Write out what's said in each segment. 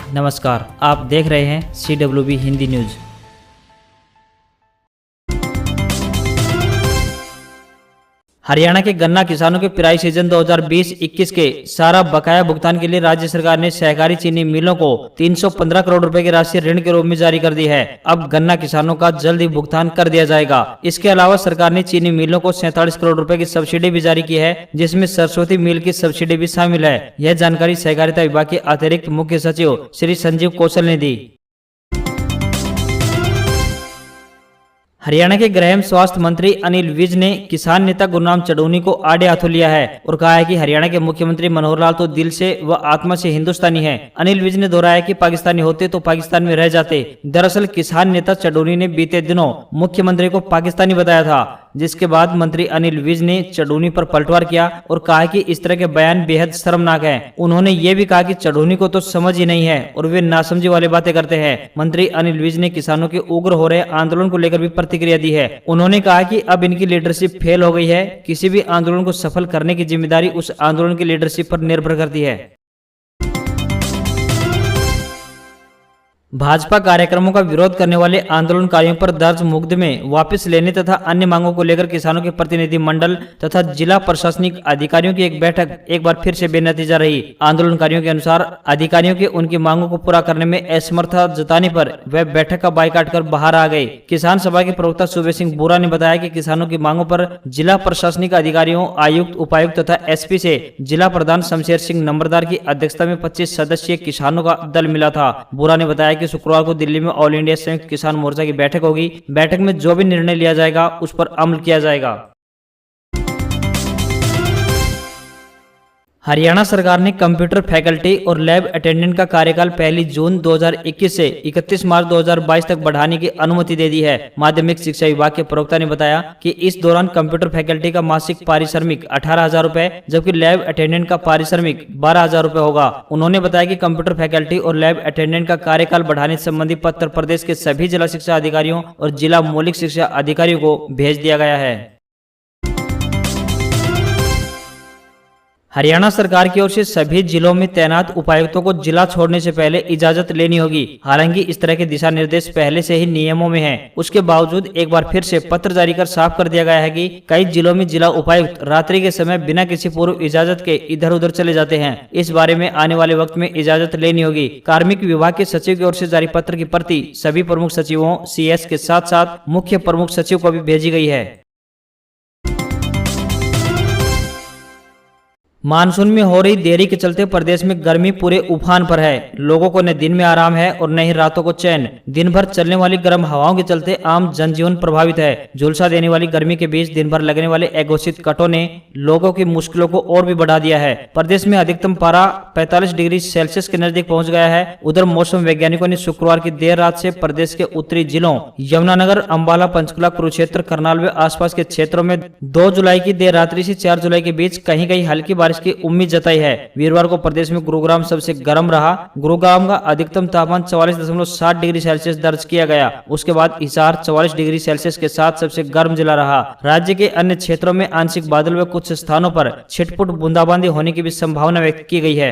नमस्कार, आप देख रहे हैं CWB हिंदी न्यूज। हरियाणा के गन्ना किसानों के पिराई सीजन 2020-21 के सारा बकाया भुगतान के लिए राज्य सरकार ने सहकारी चीनी मिलों को 315 करोड़ रुपए की राशि ऋण के रूप में जारी कर दी है। अब गन्ना किसानों का जल्द ही भुगतान कर दिया जाएगा। इसके अलावा सरकार ने चीनी मिलों को 47 करोड़ रुपए की सब्सिडी भी जारी की है, जिसमें सरस्वती मिल की सब्सिडी भी शामिल है। यह जानकारी सहकारिता विभाग के अतिरिक्त मुख्य सचिव श्री संजीव कौशल ने दी। हरियाणा के गृह एवं स्वास्थ्य मंत्री अनिल विज ने किसान नेता गुरनाम चढ़ूनी को आड़े हाथों लिया है और कहा है कि हरियाणा के मुख्यमंत्री मनोहर लाल तो दिल से व आत्मा से हिंदुस्तानी है। अनिल विज ने दोहराया कि पाकिस्तानी होते तो पाकिस्तान में रह जाते। दरअसल किसान नेता चढ़ूनी ने बीते दिनों मुख्यमंत्री को पाकिस्तानी बताया था, जिसके बाद मंत्री अनिल विज ने चढ़ूनी पर पलटवार किया और कहा कि इस तरह के बयान बेहद शर्मनाक हैं। उन्होंने ये भी कहा कि चढ़ूनी को तो समझ ही नहीं है और वे नासमझी वाली बातें करते हैं। मंत्री अनिल विज ने किसानों के उग्र हो रहे आंदोलन को लेकर भी प्रतिक्रिया दी है। उन्होंने कहा कि अब इनकी लीडरशिप फेल हो गई है। किसी भी आंदोलन को सफल करने की जिम्मेदारी उस आंदोलन की लीडरशिप पर निर्भर करती है। भाजपा कार्यक्रमों का विरोध करने वाले आंदोलनकारियों पर दर्ज मुकदमे वापस लेने तथा अन्य मांगों को लेकर किसानों के प्रतिनिधि मंडल तथा जिला प्रशासनिक अधिकारियों की एक बैठक एक बार फिर से बेनतीजा रही। आंदोलनकारियों के अनुसार अधिकारियों के उनकी मांगों को पूरा करने में असमर्थता जताने पर वे बैठक का बायकाट कर बाहर आ गए। किसान सभा के प्रवक्ता सुबे सिंह बोरा ने बताया कि किसानों की मांगों पर जिला प्रशासनिक अधिकारियों, आयुक्त, उपायुक्त तथा SP से जिला प्रधान शमशेर सिंह नंबरदार की अध्यक्षता में 25 सदस्यीय किसानों का दल मिला था। बोरा ने बताया कि शुक्रवार को दिल्ली में ऑल इंडिया संयुक्त किसान मोर्चा की बैठक होगी। बैठक में जो भी निर्णय लिया जाएगा उस पर अमल किया जाएगा। हरियाणा सरकार ने कंप्यूटर फैकल्टी और लैब अटेंडेंट का कार्यकाल 1 जून 2021 से 31 मार्च 2022 तक बढ़ाने की अनुमति दे दी है। माध्यमिक शिक्षा विभाग के प्रवक्ता ने बताया कि इस दौरान कंप्यूटर फैकल्टी का मासिक पारिश्रमिक 18,000 रुपए जबकि लैब अटेंडेंट का पारिश्रमिक 12,000 रुपए होगा। उन्होंने बताया कि कंप्यूटर फैकल्टी और लैब अटेंडेंट का कार्यकाल बढ़ाने संबंधी पत्र प्रदेश के सभी जिला शिक्षा अधिकारियों और जिला मौलिक शिक्षा अधिकारियों को भेज दिया गया है। हरियाणा सरकार की ओर से सभी जिलों में तैनात उपायुक्तों को जिला छोड़ने से पहले इजाजत लेनी होगी। हालांकि इस तरह के दिशा निर्देश पहले से ही नियमों में हैं। उसके बावजूद एक बार फिर से पत्र जारी कर साफ कर दिया गया है कि कई जिलों में जिला उपायुक्त रात्रि के समय बिना किसी पूर्व इजाजत के इधर उधर चले जाते हैं। इस बारे में आने वाले वक्त में इजाजत लेनी होगी। कार्मिक विभाग के सचिव की ओर से जारी पत्र की प्रति सभी प्रमुख सचिवों, CS के साथ साथ मुख्य प्रमुख सचिव को भी भेजी गई है। मानसून में हो रही देरी के चलते प्रदेश में गर्मी पूरे उफान पर है। लोगों को न दिन में आराम है और न ही रातों को चैन। दिन भर चलने वाली गर्म हवाओं के चलते आम जनजीवन प्रभावित है। झुलसा देने वाली गर्मी के बीच दिन भर लगने वाले अघोषित कटों ने लोगों की मुश्किलों को और भी बढ़ा दिया है। प्रदेश में अधिकतम पारा 45 डिग्री सेल्सियस के नजदीक पहुंच गया है। उधर मौसम वैज्ञानिकों ने शुक्रवार की देर रात से प्रदेश के उत्तरी जिलों यमुनानगर, अंबाला, पंचकुला, कुरुक्षेत्र, करनाल व आसपास के क्षेत्रों में 2 जुलाई की देर रात्रि से 4 जुलाई के बीच कहीं कहीं हल्की बारिश की उम्मीद जताई है। वीरवार को प्रदेश में गुरुग्राम सबसे गर्म रहा। गुरुग्राम का अधिकतम तापमान 44.7 डिग्री सेल्सियस दर्ज किया गया। उसके बाद हिसार 44 डिग्री सेल्सियस के साथ सबसे गर्म जिला रहा। राज्य के अन्य क्षेत्रों में आंशिक बादल व कुछ स्थानों पर छिटपुट बूंदाबांदी होने की भी संभावना व्यक्त की गई है।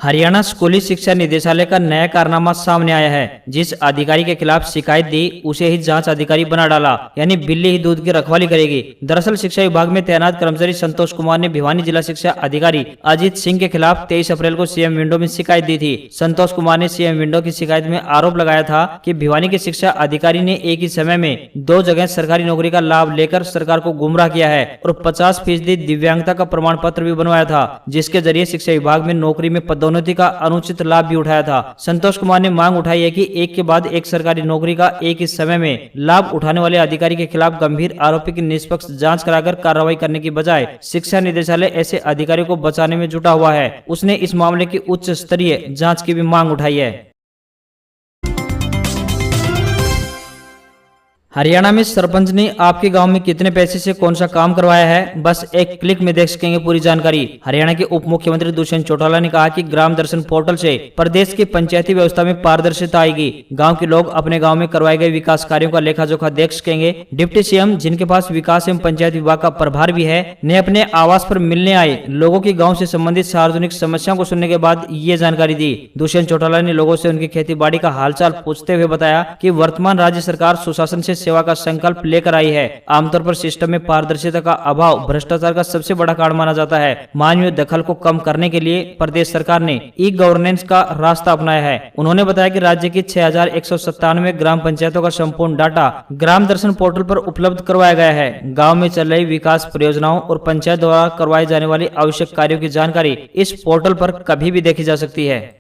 हरियाणा स्कूली शिक्षा निदेशालय का नया कारनामा सामने आया है। जिस अधिकारी के खिलाफ शिकायत दी उसे ही जांच अधिकारी बना डाला, यानी बिल्ली ही दूध की रखवाली करेगी। दरअसल शिक्षा विभाग में तैनात कर्मचारी संतोष कुमार ने भिवानी जिला शिक्षा अधिकारी अजीत सिंह के खिलाफ 23 अप्रैल को CM विंडो में शिकायत दी थी। संतोष कुमार ने CM विंडो की शिकायत में आरोप लगाया था कि भिवानी के शिक्षा अधिकारी ने एक ही समय में 2 जगह सरकारी नौकरी का लाभ लेकर सरकार को गुमराह किया है और 50% दिव्यांगता का प्रमाण पत्र भी बनवाया था, जिसके जरिए शिक्षा विभाग में नौकरी में पदोन्नति का अनुचित लाभ भी उठाया था। संतोष कुमार ने मांग उठाई है कि एक के बाद एक सरकारी नौकरी का एक ही समय में लाभ उठाने वाले अधिकारी के खिलाफ गंभीर आरोपी की निष्पक्ष जांच कराकर कार्रवाई करने की बजाय शिक्षा निदेशालय ऐसे अधिकारियों को बचाने में जुटा हुआ है। उसने इस मामले की उच्च स्तरीय जांच की भी मांग उठाई है। हरियाणा में सरपंच ने आपके गांव में कितने पैसे से कौन सा काम करवाया है, बस एक क्लिक में देख सकेंगे पूरी जानकारी। हरियाणा के उप मुख्यमंत्री दुष्यंत चौटाला ने कहा कि ग्राम दर्शन पोर्टल से प्रदेश की पंचायती व्यवस्था में पारदर्शिता आएगी। गांव के लोग अपने गांव में करवाए गए विकास कार्यों का लेखा जोखा देख सकेंगे। डिप्टी सीएम, जिनके पास विकास एवं पंचायत विभाग का प्रभार भी है, ने अपने आवास पर मिलने आए लोगों की गाँव से संबंधित सार्वजनिक समस्याओं को सुनने के बाद ये जानकारी दी। दुष्यंत चौटाला ने लोगों से उनकी खेती बाड़ी का हालचाल पूछते हुए बताया कि वर्तमान राज्य सरकार सुशासन से सेवा का संकल्प लेकर आई है। आमतौर पर सिस्टम में पारदर्शिता का अभाव भ्रष्टाचार का सबसे बड़ा कारण माना जाता है। मानवीय दखल को कम करने के लिए प्रदेश सरकार ने ई गवर्नेंस का रास्ता अपनाया है। उन्होंने बताया कि राज्य की 6197 ग्राम पंचायतों का संपूर्ण डाटा ग्राम दर्शन पोर्टल पर उपलब्ध करवाया गया है। गाँव में चल रही विकास परियोजनाओं और पंचायत द्वारा करवाए जाने वाली आवश्यक कार्यों की जानकारी इस पोर्टल पर कभी भी देखी जा सकती है।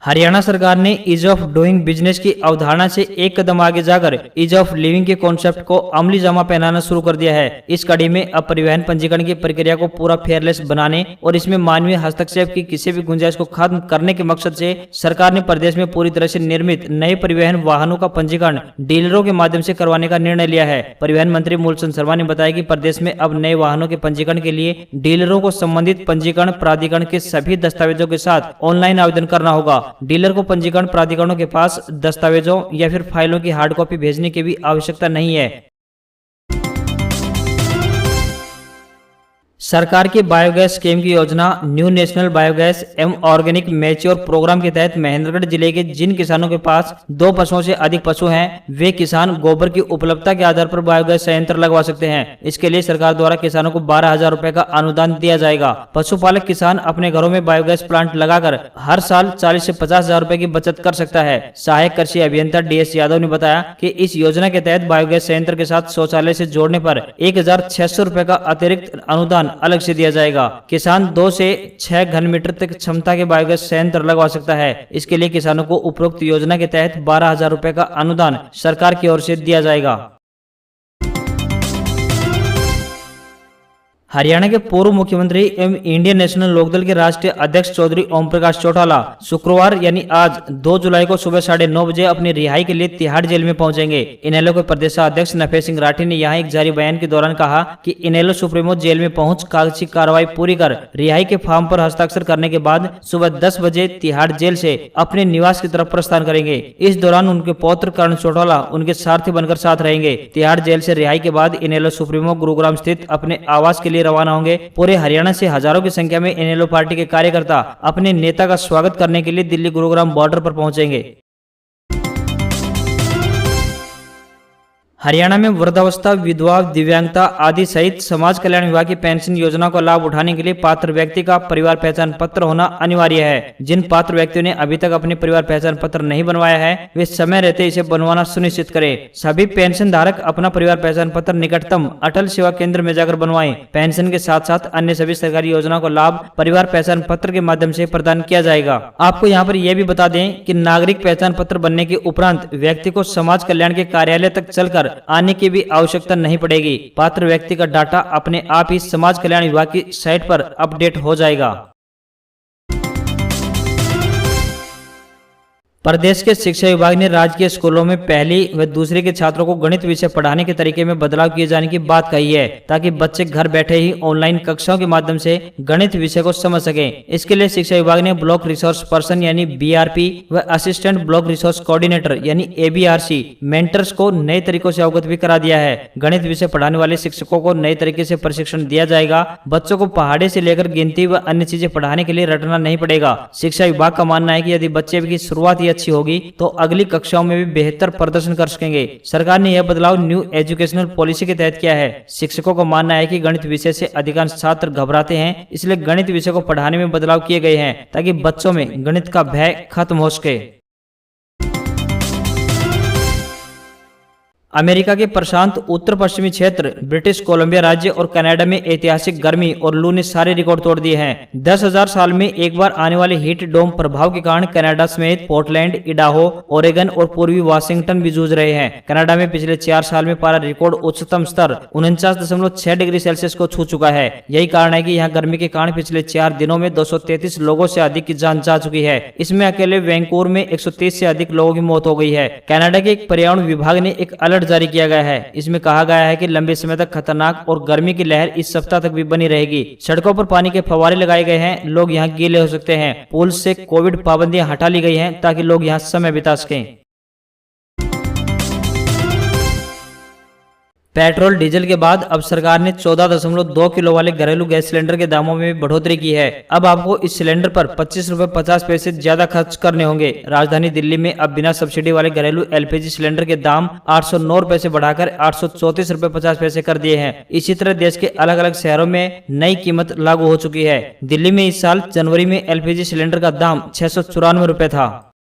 हरियाणा सरकार ने ईज ऑफ डूइंग बिजनेस की अवधारणा से एक कदम आगे जाकर ईज ऑफ लिविंग के कॉन्सेप्ट को अमली जामा पहनाना शुरू कर दिया है। इस कड़ी में अब परिवहन पंजीकरण की प्रक्रिया को पूरा फेयरलेस बनाने और इसमें मानवीय हस्तक्षेप की किसी भी गुंजाइश को खत्म करने के मकसद से सरकार ने प्रदेश में पूरी तरह से निर्मित नए परिवहन वाहनों का पंजीकरण डीलरों के माध्यम से करवाने का निर्णय लिया है। परिवहन मंत्री मूलचंद शर्मा ने बताया कि प्रदेश में अब नए वाहनों के पंजीकरण के लिए डीलरों को संबंधित पंजीकरण प्राधिकरण के सभी दस्तावेजों के साथ ऑनलाइन आवेदन करना होगा। डीलर को पंजीकरण प्राधिकरणों के पास दस्तावेजों या फिर फाइलों की हार्ड कॉपी भेजने की भी आवश्यकता नहीं है। सरकार की बायोगैस स्कीम की योजना न्यू नेशनल बायोगैस एवं ऑर्गेनिक मैच्योर प्रोग्राम के तहत महेंद्रगढ़ जिले के जिन किसानों के पास 2 पशुओं से अधिक पशु हैं, वे किसान गोबर की उपलब्धता के आधार पर बायोगैस संयंत्र लगवा सकते हैं। इसके लिए सरकार द्वारा किसानों को 12,000 रुपए का अनुदान दिया जाएगा। पशुपालक किसान अपने घरों में बायोगैस प्लांट लगाकर हर साल 40 से 50,000 रुपए की बचत कर सकता है। सहायक कृषि अभियंता DS यादव ने बताया कि इस योजना के तहत बायोगैस संयंत्र के साथ शौचालय से जोड़ने पर 1,600 रुपए का अतिरिक्त अनुदान अलग से दिया जाएगा। किसान 2 से 6 घन मीटर तक क्षमता के बायोगैस संयंत्र लगवा सकता है। इसके लिए किसानों को उपरोक्त योजना के तहत 12,000 रुपए का अनुदान सरकार की ओर से दिया जाएगा। हरियाणा के पूर्व मुख्यमंत्री एवं इंडियन नेशनल लोकदल के राष्ट्रीय अध्यक्ष चौधरी ओम प्रकाश चौटाला शुक्रवार यानी आज 2 जुलाई को सुबह 9:30 बजे अपनी रिहाई के लिए तिहाड़ जेल में पहुंचेंगे। इनेलो के प्रदेशाध्यक्ष नफे सिंह राठी ने यहां एक जारी बयान के दौरान कहा कि इनेलो सुप्रीमो जेल में पहुंच कागजी कार्रवाई पूरी कर रिहाई के फॉर्म पर हस्ताक्षर करने के बाद सुबह 10 बजे तिहाड़ जेल से अपने निवास की तरफ प्रस्थान करेंगे। इस दौरान उनके पौत्र कर्ण चौटाला उनके सारथी बनकर साथ रहेंगे। तिहाड़ जेल से रिहाई के बाद इनेलो सुप्रीमो गुरुग्राम स्थित अपने आवास के लिए रवाना होंगे। पूरे हरियाणा से हजारों की संख्या में इनेलो पार्टी के कार्यकर्ता अपने नेता का स्वागत करने के लिए दिल्ली गुरुग्राम बॉर्डर पर पहुंचेंगे। हरियाणा में वृद्धावस्था, विधवा, दिव्यांगता आदि सहित समाज कल्याण विभाग की पेंशन योजना का लाभ उठाने के लिए पात्र व्यक्ति का परिवार पहचान पत्र होना अनिवार्य है। जिन पात्र व्यक्तियों ने अभी तक अपने परिवार पहचान पत्र नहीं बनवाया है, वे समय रहते इसे बनवाना सुनिश्चित करें। सभी पेंशन धारक अपना परिवार पहचान पत्र निकटतम अटल सेवा केंद्र में जाकर बनवाएं। पेंशन के साथ साथ अन्य सभी सरकारी योजनाओं का लाभ परिवार पहचान पत्र के माध्यम से प्रदान किया जाएगा। आपको यहाँ पर यह भी बता दें कि नागरिक पहचान पत्र बनने के उपरांत व्यक्ति को समाज कल्याण के कार्यालय तक चलकर आने की भी आवश्यकता नहीं पड़ेगी। पात्र व्यक्ति का डाटा अपने आप ही समाज कल्याण विभाग की साइट पर अपडेट हो जाएगा। प्रदेश के शिक्षा विभाग ने राजकीय स्कूलों में पहली व दूसरे के छात्रों को गणित विषय पढ़ाने के तरीके में बदलाव किए जाने की बात कही है, ताकि बच्चे घर बैठे ही ऑनलाइन कक्षाओं के माध्यम से गणित विषय को समझ सकें। इसके लिए शिक्षा विभाग ने ब्लॉक रिसोर्स पर्सन यानी BRP व असिस्टेंट ब्लॉक रिसोर्स कोऑर्डिनेटर यानी ABRC मेंटर्स को नए तरीकों से अवगत भी करा दिया है। गणित विषय पढ़ाने वाले शिक्षकों को नए तरीके से प्रशिक्षण दिया जाएगा। बच्चों को पहाड़े से लेकर गिनती व अन्य चीजें पढ़ाने के लिए रटना नहीं पड़ेगा। शिक्षा विभाग का मानना है कि यदि बच्चे की शुरुआत अच्छी होगी तो अगली कक्षाओं में भी बेहतर प्रदर्शन कर सकेंगे। सरकार ने यह बदलाव न्यू एजुकेशनल पॉलिसी के तहत किया है। शिक्षकों का मानना है कि गणित विषय से अधिकांश छात्र घबराते हैं, इसलिए गणित विषय को पढ़ाने में बदलाव किए गए हैं ताकि बच्चों में गणित का भय खत्म हो सके। अमेरिका के प्रशांत उत्तर पश्चिमी क्षेत्र, ब्रिटिश कोलंबिया राज्य और कनाडा में ऐतिहासिक गर्मी और लू ने सारे रिकॉर्ड तोड़ दिए हैं। 10,000 साल में एक बार आने वाले हीट डोम प्रभाव के कारण कनाडा समेत पोर्टलैंड, इडाहो, ओरेगन और पूर्वी वाशिंगटन भी जूझ रहे हैं। कनाडा में पिछले 4 साल में पारा रिकॉर्ड उच्चतम स्तर 49.6 डिग्री सेल्सियस को छू चुका है। यही कारण है कि यहाँ गर्मी के कारण पिछले 4 दिनों में 233 लोगों से अधिक की जान जा चुकी है। इसमें अकेले वैंकूवर में 130 से अधिक लोगों की मौत हो गई है। कनाडा के एक पर्यावरण विभाग ने एक अलर्ट जारी किया गया है। इसमें कहा गया है कि लंबे समय तक खतरनाक और गर्मी की लहर इस सप्ताह तक भी बनी रहेगी। सड़कों पर पानी के फव्वारे लगाए गए हैं, लोग यहाँ गीले हो सकते हैं। पुल से कोविड पाबंदियां हटा ली गई हैं ताकि लोग यहाँ समय बिता सकें। पेट्रोल डीजल के बाद अब सरकार ने 14.2 किलो वाले घरेलू गैस सिलेंडर के दामों में बढ़ोतरी की है। अब आपको इस सिलेंडर पर 25 रुपए 50 पैसे ज्यादा खर्च करने होंगे। राजधानी दिल्ली में अब बिना सब्सिडी वाले घरेलू एलपीजी सिलेंडर के दाम 809 रुपए से बढ़ाकर 834 रुपए 50 पैसे कर दिए हैं। इसी तरह देश के अलग अलग शहरों में नई कीमत लागू हो चुकी है। दिल्ली में इस साल जनवरी में एलपीजी सिलेंडर का दाम 694 रुपए था।